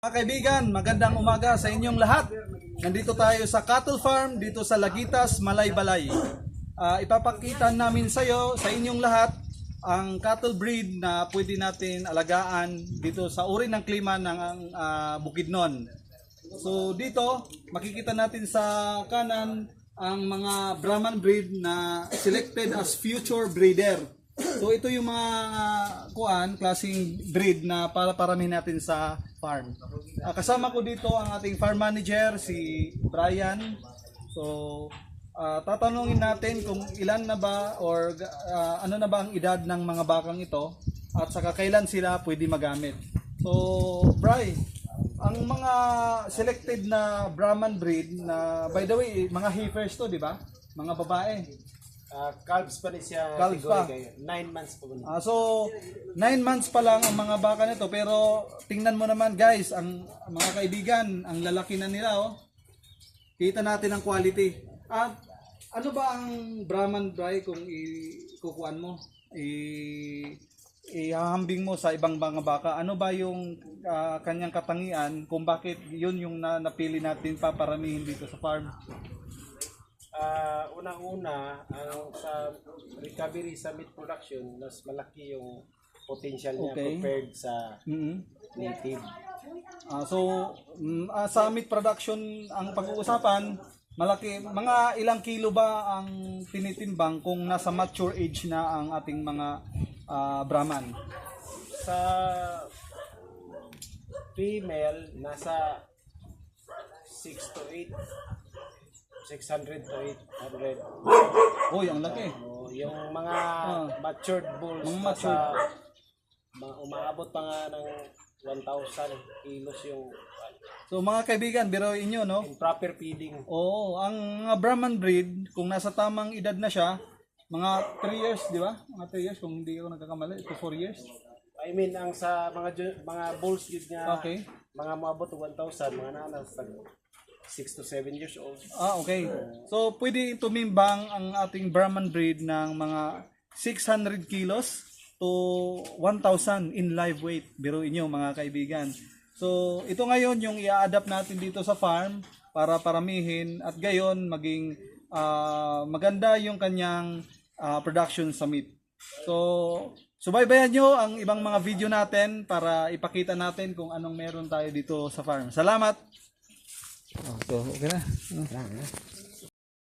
Mga kaibigan, magandang umaga sa inyong lahat. Nandito tayo sa cattle farm dito sa Laguitas, Malaybalay. Ipapakita namin sa inyong lahat ang cattle breed na pwede natin alagaan dito sa uri ng klima ng Bukidnon. So dito, makikita natin sa kanan ang mga Brahman breed na selected as future breeder. So ito yung mga klaseng breed na paramihin natin sa farm. Kasama ko dito ang ating farm manager si Brian. So tatanungin natin kung ilan na ba or ano na ba ang edad ng mga bakang ito at saka kailan sila pwede magamit. So Bri, ang mga selected na Brahman breed na by the way mga heifers to, di ba? Mga babae. Calves pa rin siya. Calves pa. 9 months pa rin. So 9 months pa lang ang mga baka nito, pero tingnan mo naman guys, ang mga kaibigan, ang lalaki na nila oh. Kita natin ang quality. At ano ba ang Brahman Bri kung ikukuan mo? Ihahambing mo sa ibang mga baka. Ano ba yung kanyang katangian kung bakit yun yung napili natin paparamihin dito sa farm? Unang-una, sa recovery sa meat production, mas malaki yung potential niya compared sa native. Sa meat production ang pag-uusapan, malaki, mga ilang kilo ba ang tinitimbang kung nasa mature age na ang ating mga Brahman? Sa female, nasa 600 to 800. Uy, ang laki. Yung mga matured bulls, umaabot pa nga ng 1,000 kilos yung So mga kaibigan, biruin nyo, no? in proper feeding. Oo, ang mga Brahman breed, kung nasa tamang edad na siya, mga 3 years, di ba? Mga 3 years, kung hindi ako nagkakamali, ito 4 years. I mean, ang sa mga bulls yun nga, Okay. mga maabot to 1,000, mga nanas, 6 to 7 years old. Okay. So, pwede tumimbang ang ating Brahman breed ng mga 600 kilos to 1,000 in live weight. Biruin nyo mga kaibigan. So, ito ngayon yung i-adapt natin dito sa farm para paramihin at gayon maging maganda yung kanyang production sa meat. So, subaybayan nyo ang ibang mga video natin para ipakita natin kung anong meron tayo dito sa farm. Salamat! So, okay na.